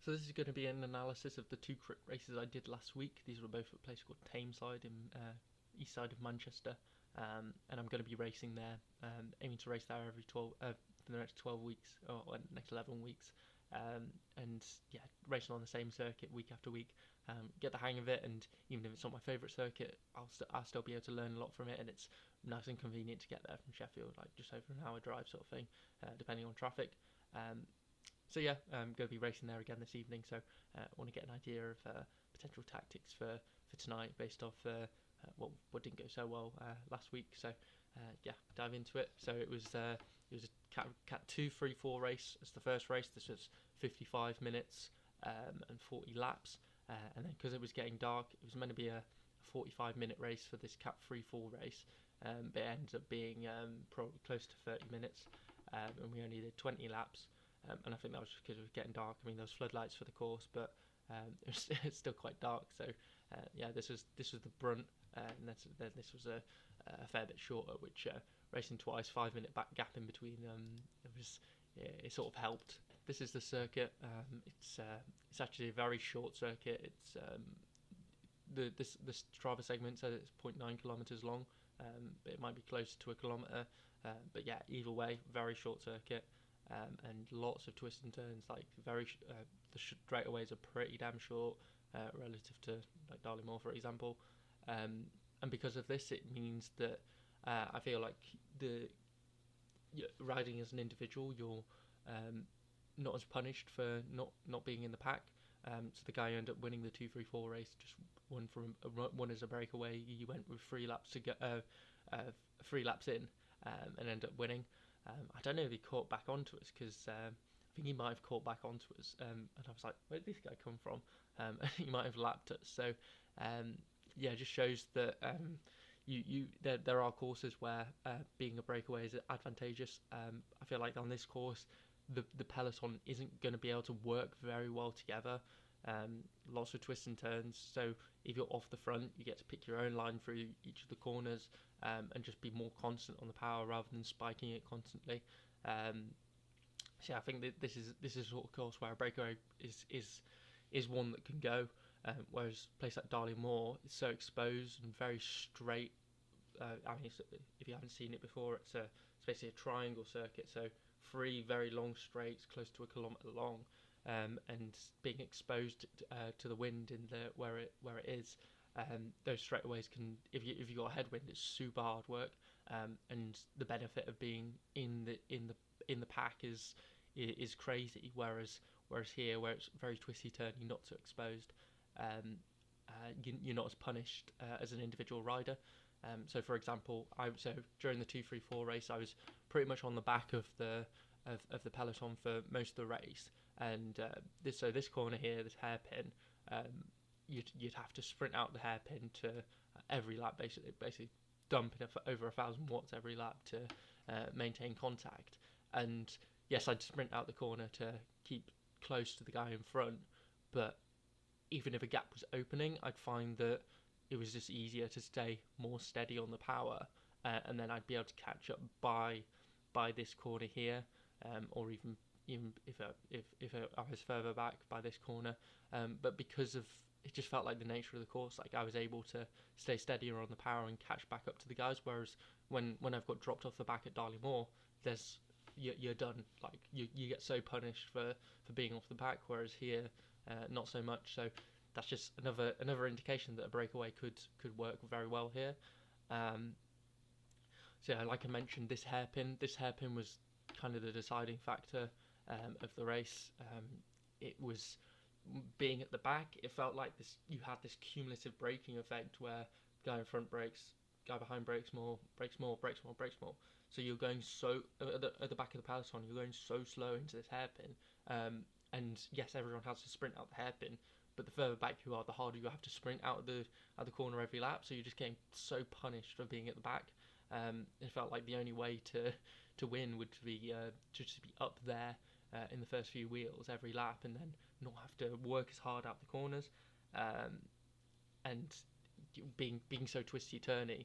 So this is going to be an analysis of the two crit races I did last week. These were both at a place called Tameside in east side of Manchester, and I'm going to be racing there, aiming to race there every 12 for the next 12 weeks or next 11 weeks, and yeah, racing on the same circuit week after week. Get the hang of it, and even if it's not my favourite circuit, I'll still be able to learn a lot from it, and it's nice and convenient to get there from Sheffield, like just over an hour drive sort of thing, depending on traffic. So yeah, I'm going to be racing there again this evening. So I want to get an idea of potential tactics for tonight based off what didn't go so well last week. So yeah, dive into it. So it was a cat 2-3-4 race as the first race. This was 55 minutes and 40 laps. And then because it was getting dark, it was meant to be a 45-minute race for this cat 3-4 race. But it ended up being probably close to 30 minutes. And we only did 20 laps. And I think that was just because it was getting dark. I mean, there was floodlights for the course, but it's still quite dark. So yeah, this was the brunt, and this was a fair bit shorter, which racing twice, 5 minute back gap in between. It sort of helped. This is the circuit. It's actually a very short circuit. It's the Strava segment says it's 0.9 kilometers long. But it might be closer to a kilometer. But yeah, either way, very short circuit. And lots of twists and turns. Like the straightaways are pretty damn short relative to like Darley Moor, for example. And because of this, it means that I feel like riding as an individual, you're not as punished for not being in the pack. So the guy who ended up winning the 2-3-4 race just won as a breakaway. He went with 3 laps to go, 3 laps in, and ended up winning. I don't know if he caught back onto us because I think he might have caught back onto us, and I was like, where did this guy come from? He might have lapped us. So yeah, it just shows that there are courses where being a breakaway is advantageous. I feel like on this course, the peloton isn't going to be able to work very well together. Lots of twists and turns. So if you're off the front, you get to pick your own line through each of the corners, and just be more constant on the power rather than spiking it constantly. So yeah, I think that this is a sort of course where a breakaway is one that can go, whereas a place like Darley Moor is so exposed and very straight. I mean, if you haven't seen it before, it's basically a triangle circuit, so 3 very long straights, close to a kilometre long, and being exposed to the wind in where it is. Those straightaways can, if you got a headwind, it's super hard work, and the benefit of being in the pack is crazy. Whereas here, where it's very twisty turny, not so exposed, you're not as punished as an individual rider. So for example, during the 2-3-4 race, I was pretty much on the back of the peloton for most of the race, and this corner here, this hairpin, you'd have to sprint out the hairpin to every lap, basically dumping it for over 1,000 watts every lap to maintain contact. And yes, I'd sprint out the corner to keep close to the guy in front, but even if a gap was opening, I'd find that it was just easier to stay more steady on the power, and then I'd be able to catch up by this corner here, or even if I was further back by this corner. But because of it, just felt like the nature of the course, like I was able to stay steadier on the power and catch back up to the guys. Whereas when I've got dropped off the back at Darley Moor, you're done. Like you get so punished for being off the back. Whereas here, not so much. So that's just another indication that a breakaway could work very well here. So yeah, like I mentioned, this hairpin was kind of the deciding factor of the race. It was being at the back. It felt like you had this cumulative braking effect where guy in front brakes, guy behind brakes more, brakes more, brakes more, brakes more. So you're going so at the back of the peloton, you're going so slow into this hairpin. And yes, everyone has to sprint out the hairpin, but the further back you are, the harder you have to sprint out of the corner every lap. So you're just getting so punished for being at the back. It felt like the only way to win would be to just be up there in the first few wheels every lap, and then not have to work as hard out the corners, and being so twisty turny,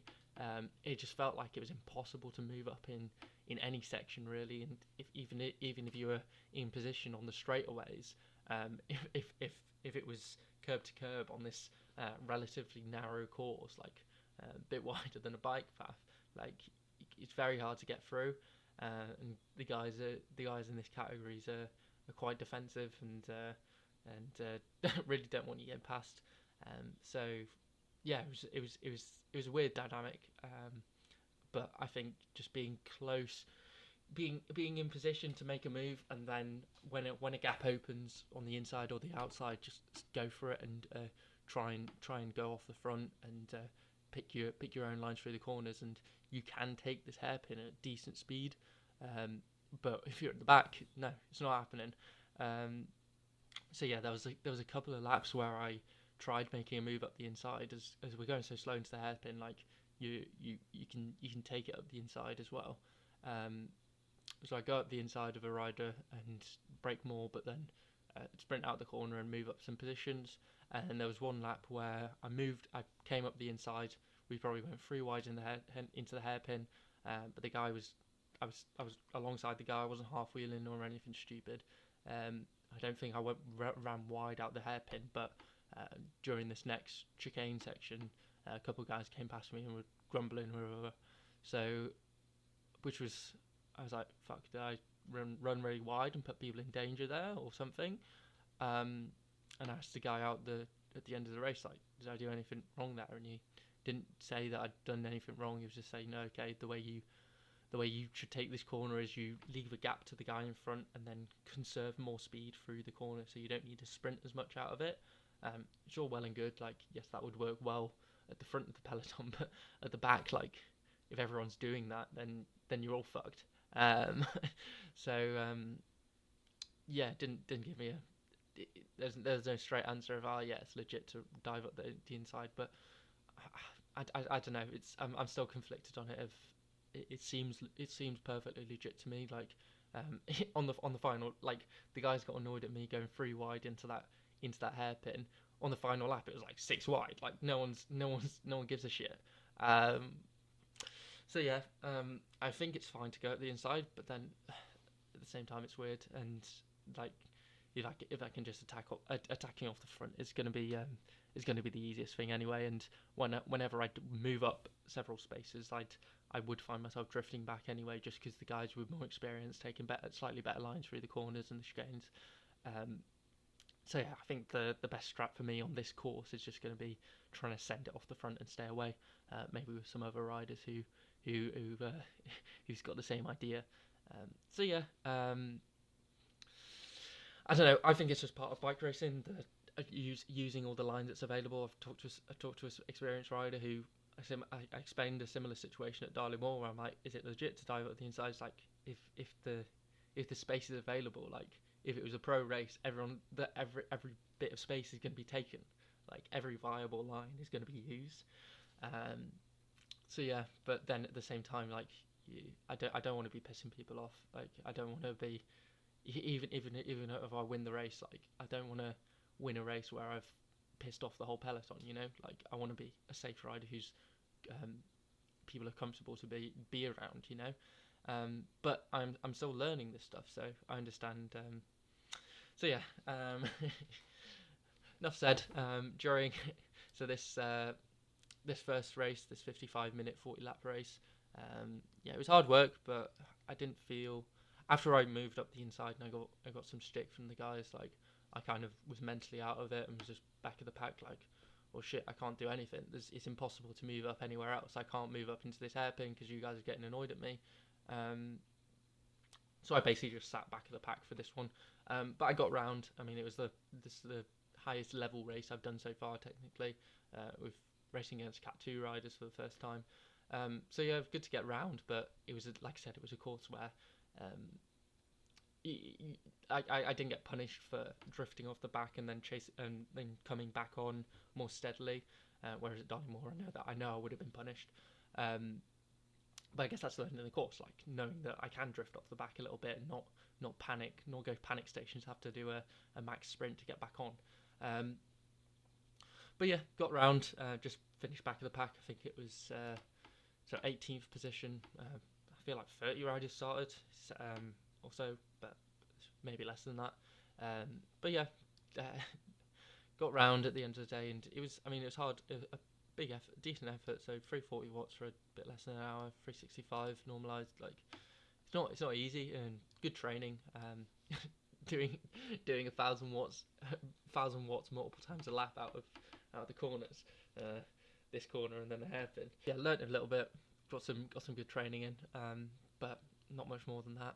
it just felt like it was impossible to move up in any section really. And even if you were in position on the straightaways, If it was curb to curb on this relatively narrow course, like a bit wider than a bike path, like it's very hard to get through. And the guys in this categories are quite defensive and really don't want you getting past. So yeah, it was a weird dynamic. But I think just being close, being in position to make a move, and then when a gap opens on the inside or the outside, just go for it and try and go off the front and pick your own lines through the corners, and you can take this hairpin at decent speed. But if you're at the back, no, it's not happening. Um, so yeah, there was a couple of laps where I tried making a move up the inside as we're going so slow into the hairpin, like you can take it up the inside as well. Um, so I go up the inside of a rider and break more, but then sprint out the corner and move up some positions. And there was one lap where I came up the inside. We probably went three wide in into the hairpin, but the guy was, I was alongside the guy. I wasn't half wheeling or anything stupid. I don't think I ran wide out the hairpin, but during this next chicane section, a couple of guys came past me and were grumbling, so which was, I was like, fuck, did I run really wide and put people in danger there or something? And I asked the guy at the end of the race, like, did I do anything wrong there? And he didn't say that I'd done anything wrong. He was just saying, no, okay, the way you should take this corner is you leave a gap to the guy in front and then conserve more speed through the corner, so you don't need to sprint as much out of it. It's all well and good, like, yes, that would work well at the front of the peloton, but at the back, like, if everyone's doing that, then you're all fucked. Um, so yeah, didn't give me there's no straight answer of yeah, it's legit to dive up the inside, but I don't know. I'm still conflicted on it. It seems perfectly legit to me. Like on the final, like the guys got annoyed at me going three wide into that hairpin. On the final lap, it was like six wide. Like no one gives a shit. Um, so yeah, I think it's fine to go at the inside, but then at the same time it's weird, and like if I can just attacking off the front is going to be the easiest thing anyway. And whenever I move up several spaces, I would find myself drifting back anyway, just because the guys with more experience taking slightly better lines through the corners and the chicanes. So yeah, I think the best strat for me on this course is just going to be trying to send it off the front and stay away. Maybe with some other riders who's got the same idea. So yeah, I don't know. I think it's just part of bike racing. Using all the lines that's available. I've talked to an experienced rider who I explained a similar situation at Darley Moor, where I'm like, is it legit to dive at the inside? It's like if the space is available, like if it was a pro race, every bit of space is going to be taken. Like every viable line is going to be used. So yeah, but then at the same time, like I don't want to be pissing people off. Like I don't want to be even if I win the race, like I don't want to win a race where I've pissed off the whole peloton. You know, like I want to be a safe rider who's people are comfortable to be around. You know, but I'm still learning this stuff, so I understand. So yeah, enough said. During so this first race, this 55-minute 40-lap race, yeah, it was hard work, but I didn't feel. After I moved up the inside and I got some stick from the guys, like I kind of was mentally out of it and was just back of the pack, like, well shit, I can't do anything. It's impossible to move up anywhere else. I can't move up into this hairpin because you guys are getting annoyed at me. So I basically just sat back of the pack for this one. But I got round. I mean, it was the highest level race I've done so far, technically, with racing against Cat 2 riders for the first time. So yeah, good to get round, but it was like I said, it was a course where I didn't get punished for drifting off the back and then then coming back on more steadily. Whereas at Darley Moor, I know I would have been punished. But I guess that's the end of the course, like knowing that I can drift off the back a little bit, and not panic, nor go panic stations, have to do a max sprint to get back on. But yeah, got round, just finished back of the pack. I think it was 18th position. I feel like 30 riders started, or so, but maybe less than that. But yeah, got round at the end of the day, and it was, I mean, it was hard, a big effort, decent effort. So 340 watts for a bit less than an hour, 365 normalized. Like, it's not easy, and good training. Doing doing 1,000 watts, 1,000 watts multiple times a lap out of the corners, this corner and then the hairpin. Yeah, learned a little bit, got some good training in, but not much more than that.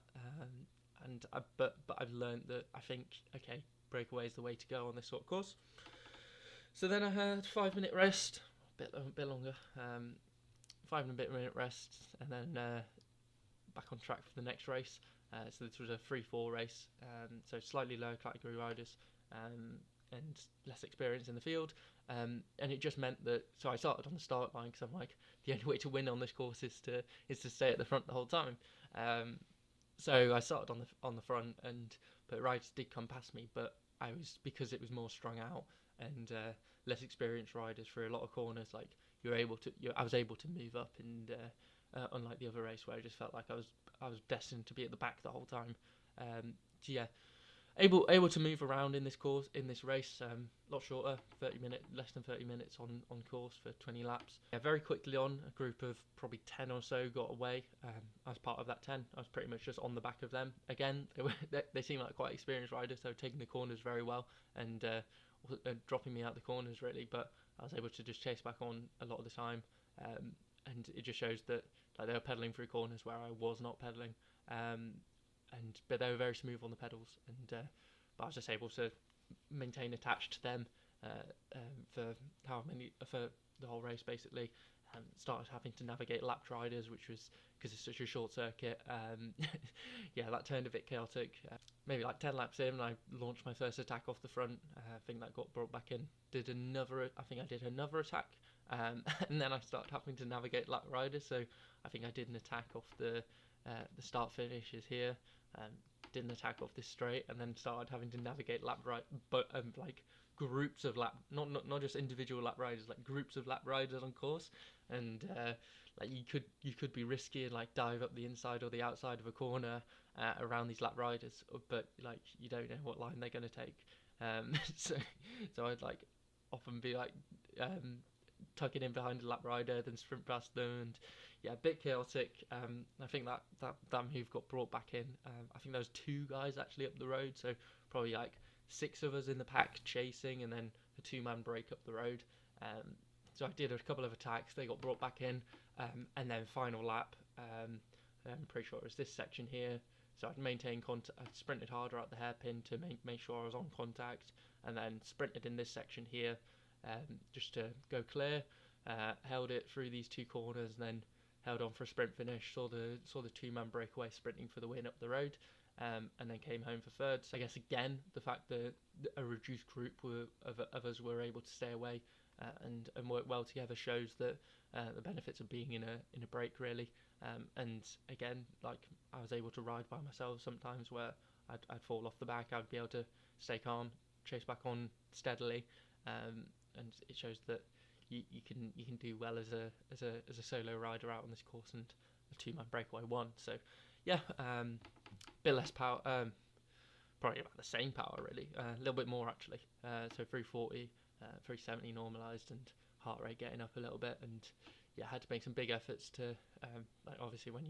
But I've learned that I think, okay, breakaway is the way to go on this sort of course. So then I had 5 minute rest, a bit longer, 5 minute rest, and then back on track for the next race. So this was a 3-4 race, so slightly lower category riders, and less experience in the field, and it just meant that, so I started on the start line because I'm like, the only way to win on this course is to stay at the front the whole time. So I started on the front, but riders did come past me, but I was, because it was more strung out and less experienced riders for a lot of corners, like I was able to move up, and unlike the other race where I just felt like I was destined to be at the back the whole time. So yeah, able to move around in this race. A lot shorter, less than 30 minutes on course for 20 laps. Yeah, very quickly on, a group of probably 10 or so got away. I was part of that 10. I was pretty much just on the back of them. Again, they seem like quite experienced riders, so taking the corners very well, and dropping me out the corners really. But I was able to just chase back on a lot of the time, and it just shows that, like, they were pedaling through corners where I was not pedaling, but they were very smooth on the pedals, and but I was just able to maintain attached to them for the whole race basically. Started having to navigate lapped riders, which was, because it's such a short circuit. Yeah, that turned a bit chaotic. Maybe like 10 laps in, I launched my first attack off the front. I think that got brought back in. I think I did another attack, and then I started having to navigate lap riders. So I think I did an attack off the start finishes here. Did an attack off this straight, and then started having to navigate like groups of not just individual lap riders, like groups of lap riders on course, and like you could be risky and like dive up the inside or the outside of a corner around these lap riders, but like you don't know what line they're going to take. So I'd like often be like tucking in behind a lap rider, then sprint past them, and yeah, a bit chaotic. I think that move got brought back in. I think there was 2 guys actually up the road, so probably like 6 of us in the pack chasing, and then a 2-man break up the road. So I did a couple of attacks, they got brought back in, and then final lap, I'm pretty sure it was this section here. So I'd maintained contact, I sprinted harder out the hairpin to make sure I was on contact, and then sprinted in this section here, just to go clear. Held it through these 2 corners, and then held on for a sprint finish. Saw the 2-man breakaway sprinting for the win up the road, and then came home for third. So I guess again, the fact that a reduced group of us were able to stay away and work well together shows that the benefits of being in a break really. And again, like, I was able to ride by myself sometimes where I'd fall off the back. I'd be able to stay calm, chase back on steadily, and it shows that you can do well as a solo rider out on this course, and a 2-man breakaway won. So yeah, bit less power, probably about the same power really, a little bit more actually. So 340, 370 normalized, and heart rate getting up a little bit, and yeah, I had to make some big efforts to like, obviously when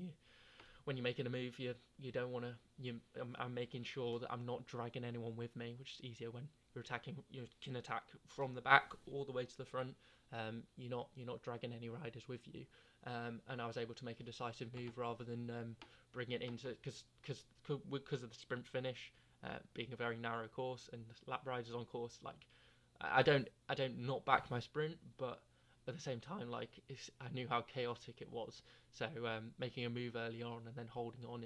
you're making a move, you don't want to. I'm making sure that I'm not dragging anyone with me, which is easier when you're attacking. You can attack from the back all the way to the front. You're not dragging any riders with you, and I was able to make a decisive move rather than bring it into, because of the sprint finish being a very narrow course, and lap riders on course, like I don't not back my sprint, but at the same time, like, I knew how chaotic it was, so making a move early on and then holding on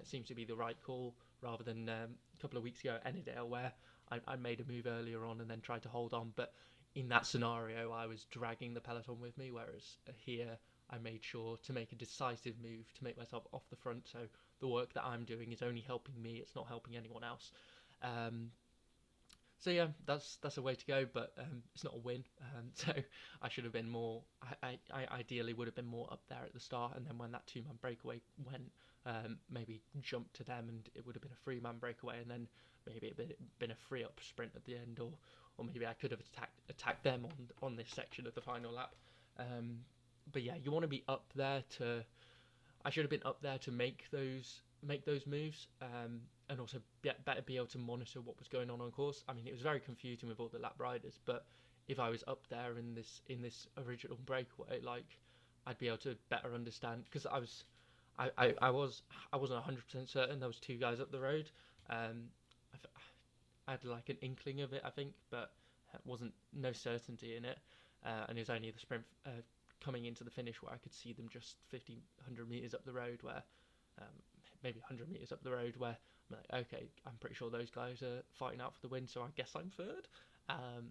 seems to be the right call, rather than a couple of weeks ago at Ennerdale where I made a move earlier on and then tried to hold on, but in that scenario I was dragging the peloton with me, whereas here I made sure to make a decisive move to make myself off the front, so the work that I'm doing is only helping me, it's not helping anyone else. So yeah, that's a way to go, but it's not a win. So I should have been more. I ideally would have been more up there at the start, and then when that 2-man breakaway went, maybe jumped to them, and it would have been a 3-man breakaway, and then maybe it been a free up sprint at the end, or maybe I could have attacked them on this section of the final lap. But yeah, you want to be up there to. I should have been up there to make those moves, and also better be able to monitor what was going on course. I mean, it was very confusing with all the lap riders, but if I was up there in this original breakaway, like I'd be able to better understand because I wasn't 100% certain there was two guys up the road. Um, I had like an inkling of it, I think, but wasn't no certainty in it, and it was only the sprint coming into the finish where I could see them just 50, 100 meters up the road, where um, maybe 100 meters up the road, where I'm like, okay, I'm pretty sure those guys are fighting out for the win, so I guess I'm third. Um,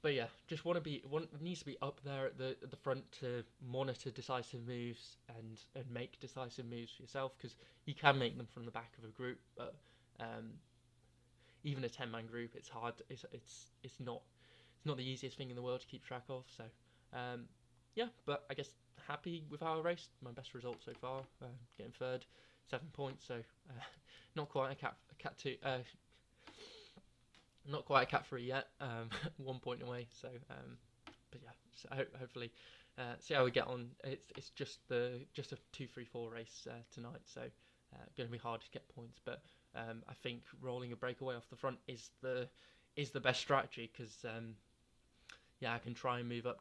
but yeah, just needs to be up there at the front to monitor decisive moves and make decisive moves for yourself because you can make them from the back of a group, but um, even a 10-man group, it's hard. It's not the easiest thing in the world to keep track of. So um, yeah, but I guess happy with our race. My best result so far, getting third, 7 points. So not quite a cat two. Not quite a cat 3 yet. 1 point away. So but yeah, so hopefully see how we get on. It's just a 2-3-4 race tonight. So going to be hard to get points, but I think rolling a breakaway off the front is the best strategy because yeah, I can try and move up,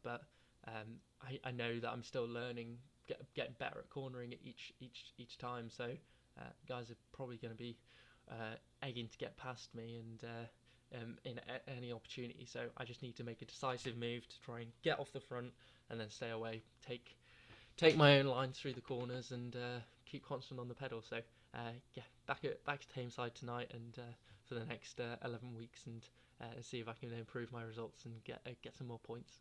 but I know that I'm still learning, getting better at cornering it each time. So guys are probably going to be egging to get past me and in any opportunity. So I just need to make a decisive move to try and get off the front and then stay away, take my own lines through the corners and keep constant on the pedal. So yeah, back to Tameside tonight and for the next 11 weeks and see if I can improve my results and get some more points.